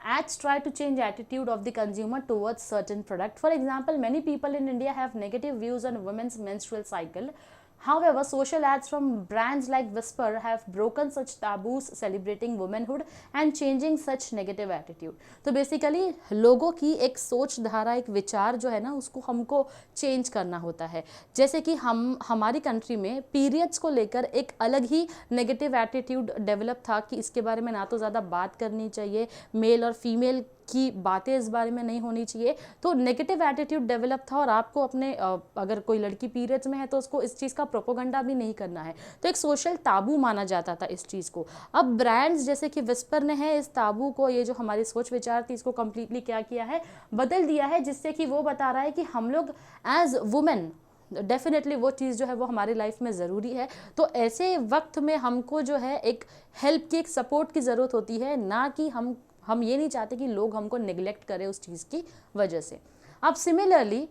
Ads try to change attitude of the consumer towards certain product. For example, many people in India have negative views on women's menstrual cycle. However, social ads from brands like Whisper have broken such taboos, celebrating womanhood and changing such negative attitude. तो basically लोगों की एक सोच धारा, एक विचार जो है ना, उसको हमको चेंज करना होता है. जैसे कि हमारी कंट्री में पीरियड्स को लेकर एक अलग ही नेगेटिव एटीट्यूड डेवलप था कि इसके बारे में ना तो ज़्यादा बात करनी चाहिए, मेल और फीमेल की बातें इस बारे में नहीं होनी चाहिए. तो नेगेटिव एटीट्यूड डेवलप था और आपको अपने अगर कोई लड़की पीरियड्स में है तो उसको इस चीज़ का प्रोपोगंडा भी नहीं करना है. तो एक सोशल ताबू माना जाता था इस चीज़ को. अब ब्रांड्स जैसे कि विस्पर ने है इस ताबू को, ये जो हमारी सोच विचार थी, इसको कम्प्लीटली क्या किया है, बदल दिया है, जिससे कि वो बता रहा है कि हम लोग एज वुमेन डेफिनेटली वो चीज़ जो है वो हमारी लाइफ में ज़रूरी है. तो ऐसे वक्त में हमको जो है एक हेल्प की, एक सपोर्ट की ज़रूरत होती है, ना कि हम ये नहीं चाहते कि लोग हमको निगलेक्ट करें उस चीज़ की वजह से. अब सिमिलरली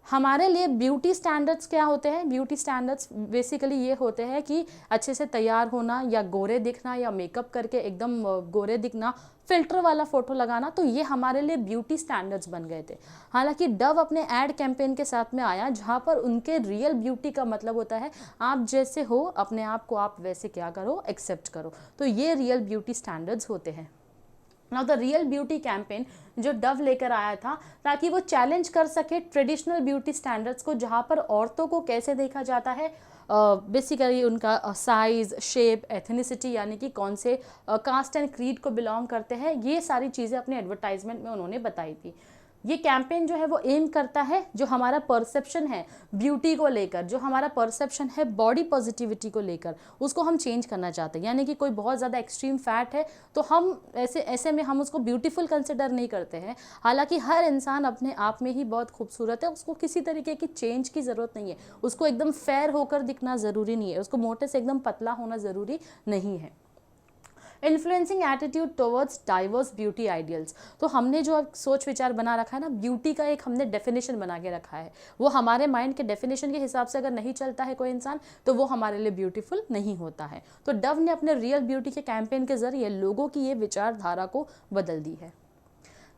हमारे लिए ब्यूटी स्टैंडर्ड्स क्या होते हैं? ब्यूटी स्टैंडर्ड्स बेसिकली ये होते हैं कि अच्छे से तैयार होना, या गोरे दिखना, या मेकअप करके एकदम गोरे दिखना, फिल्टर वाला फ़ोटो लगाना. तो ये हमारे लिए ब्यूटी स्टैंडर्ड्स बन गए थे. हालांकि डव अपने एड कैंपेन के साथ में आया जहाँ पर उनके रियल ब्यूटी का मतलब होता है आप जैसे हो, अपने आप को आप वैसे क्या करो, एक्सेप्ट करो. तो ये रियल ब्यूटी स्टैंडर्ड्स होते हैं. Now the real beauty campaign जो डव लेकर आया था ताकि वो चैलेंज कर सके ट्रेडिशनल ब्यूटी स्टैंडर्ड्स को, जहाँ पर औरतों को कैसे देखा जाता है, बेसिकली उनका साइज़, शेप, एथनिसिटी, यानी कि कौन से कास्ट एंड क्रीड को बिलोंग करते हैं, ये सारी चीज़ें अपने एडवर्टाइजमेंट में उन्होंने बताई थी. ये कैंपेन जो है वो एम करता है जो हमारा परसेप्शन है ब्यूटी को लेकर, जो हमारा परसेप्शन है बॉडी पॉजिटिविटी को लेकर, उसको हम चेंज करना चाहते हैं. यानी कि कोई बहुत ज़्यादा एक्सट्रीम फैट है तो हम ऐसे में हम उसको ब्यूटीफुल कंसिडर नहीं करते हैं. हालांकि हर इंसान अपने आप में ही बहुत खूबसूरत है, उसको किसी तरीके की चेंज की ज़रूरत नहीं है. उसको एकदम फेयर होकर दिखना ज़रूरी नहीं है, उसको मोटे से एकदम पतला होना ज़रूरी नहीं है. Influencing attitude towards diverse beauty ideals. तो हमने जो सोच विचार बना रखा है ना, ब्यूटी का एक हमने डेफिनेशन बना के रखा है, वो हमारे माइंड के डेफिनेशन के हिसाब से अगर नहीं चलता है कोई इंसान तो वो हमारे लिए ब्यूटीफुल नहीं होता है. तो डव ने अपने रियल ब्यूटी के कैंपेन के जरिए लोगों की ये विचारधारा को बदल दी है.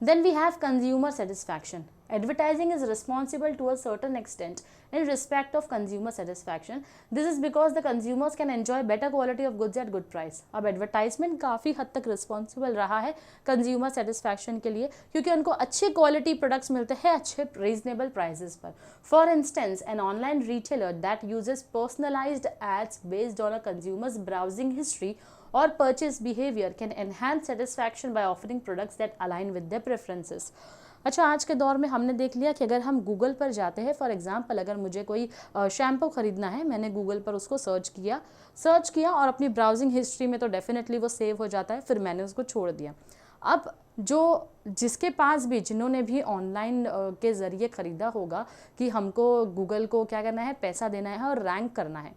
Then we have consumer satisfaction. Advertising is responsible to a certain extent in respect of consumer satisfaction. This is because the consumers can enjoy better quality of goods at good price. अब advertisement काफ़ी हद तक responsible रहा है consumer satisfaction के लिए, क्योंकि उनको अच्छे quality products मिलते हैं अच्छे reasonable prices पर. For instance, an online retailer that uses personalized ads based on a consumer's browsing history or purchase behavior can enhance satisfaction by offering products that align with their preferences. अच्छा, आज के दौर में हमने देख लिया कि अगर हम गूगल पर जाते हैं, फॉर एग्जांपल अगर मुझे कोई शैम्पू ख़रीदना है, मैंने गूगल पर उसको सर्च किया और अपनी ब्राउजिंग हिस्ट्री में तो डेफिनेटली वो सेव हो जाता है, फिर मैंने उसको छोड़ दिया. अब जिसके पास भी, जिन्होंने भी ऑनलाइन के ज़रिए ख़रीदा होगा कि हमको गूगल को क्या करना है, पैसा देना है और रैंक करना है.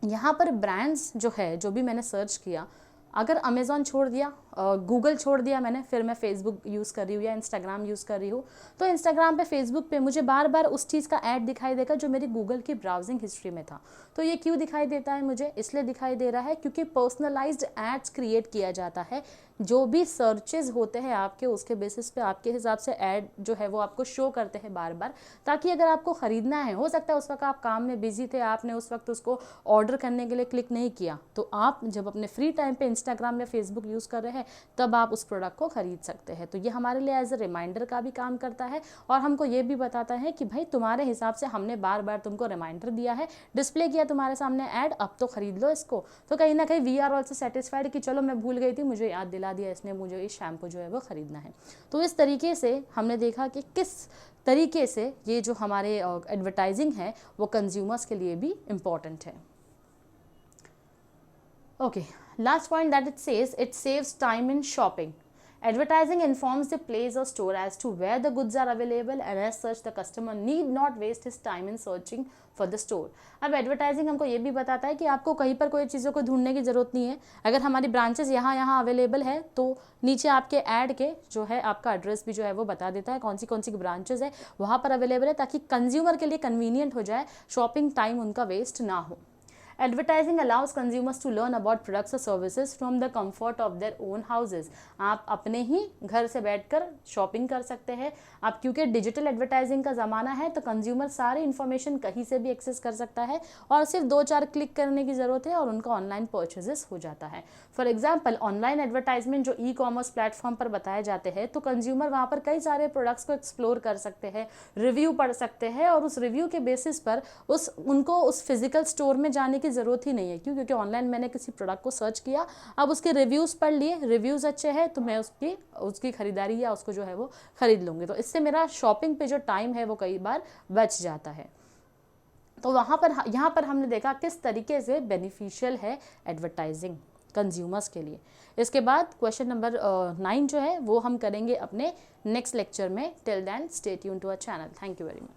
यहाँ पर ब्रांड्स जो है, जो भी मैंने सर्च किया, अगर अमेज़ॉन छोड़ दिया, गूगल छोड़ दिया मैंने, फिर मैं फेसबुक यूज़ कर रही हूँ या इंस्टाग्राम यूज़ कर रही हूँ, तो इंस्टाग्राम पे, फेसबुक पे मुझे बार बार उस चीज़ का ऐड दिखाई देगा जो मेरी गूगल की ब्राउजिंग हिस्ट्री में था. तो ये क्यों दिखाई देता है मुझे? इसलिए दिखाई दे रहा है क्योंकि पर्सनलाइज्ड एड्स क्रिएट किया जाता है. जो भी सर्चेज होते हैं आपके, उसके बेसिस पे आपके हिसाब से ऐड जो है वो आपको शो करते हैं बार बार, ताकि अगर आपको ख़रीदना है, हो सकता है उस वक्त आप काम में बिजी थे, आपने उस वक्त उसको ऑर्डर करने के लिए क्लिक नहीं किया, तो आप जब अपने फ्री टाइम पे इंस्टाग्राम या फेसबुक यूज़ कर रहे हैं तब आप उस प्रोडक्ट को ख़रीद सकते हैं. तो ये हमारे लिए एज अ रिमाइंडर का भी काम करता है और हमको ये भी बताता है कि भाई तुम्हारे हिसाब से हमने बार बार तुमको रिमाइंडर दिया है, डिस्प्ले किया तुम्हारे सामने ऐड, अब तो ख़रीद लो इसको. तो कहीं ना कहीं वी आर ऑल्सो सेटिस्फाइड कि चलो मैं भूल गई थी, मुझे याद दिला दिया इसने, मुझे ये शैम्पू जो है वो ख़रीदना है. तो इस तरीके से हमने देखा कि किस तरीके से ये जो हमारे एडवर्टाइजिंग है वो कंज्यूमर्स के लिए भी इम्पॉर्टेंट है. Okay, last point that it says, it saves time in shopping. Advertising informs the place or store as to where the goods are available and as such the customer need not waste his time in searching for the store. अब advertising हमको ये भी बताता है कि आपको कहीं पर कोई चीज़ों को ढूंढने की ज़रूरत नहीं है. अगर हमारी ब्रांचेस यहाँ अवेलेबल है तो नीचे आपके ऐड के जो है आपका एड्रेस भी जो है वो बता देता है कौन सी ब्रांचेस है वहाँ पर अवेलेबल है, ताकि कंज्यूमर के लिए कन्वीनियंट हो जाए, शॉपिंग टाइम उनका वेस्ट ना हो. Advertising allows consumers to learn about products और services from the comfort of their own houses. आप अपने ही घर से बैठकर शॉपिंग कर सकते हैं। अब क्योंकि डिजिटल एडवर्टाइजिंग का ज़माना है तो कंज्यूमर सारी इन्फॉर्मेशन कहीं से भी एक्सेस कर सकता है और सिर्फ 2-4 क्लिक करने की ज़रूरत है और उनका ऑनलाइन परचेजेस हो जाता है। फॉर एग्जाम्पल ऑनलाइन एडवर्टाइजमेंट जो ई कॉमर्स प्लेटफॉर्म पर बताए जाते हैं तो कंज्यूमर वहाँ पर कई सारे प्रोडक्ट्स को एक्सप्लोर कर सकते हैं, रिव्यू पढ़ सकते हैं और उस रिव्यू के बेसिस पर उनको उस फिजिकल स्टोर में जाने की ज़रूरत ही नहीं है। क्यों? क्योंकि ऑनलाइन मैंने किसी प्रोडक्ट को सर्च किया, अब उसके रिव्यूज़ पढ़ लिए, रिव्यूज़ अच्छे हैं तो मैं उसकी खरीदारी या उसको जो है वो खरीद लूँगी। तो इससे मेरा शॉपिंग पे जो टाइम है वो कई बार बच जाता है। तो यहाँ पर हमने देखा किस तरीके से बेनिफिशियल है एडवर्टाइजिंग कंज्यूमर्स के लिए। इसके बाद क्वेश्चन नंबर 9 जो है वो हम करेंगे अपने नेक्स्ट लेक्चर में। Till then stay tune to our channel. Thank you very much.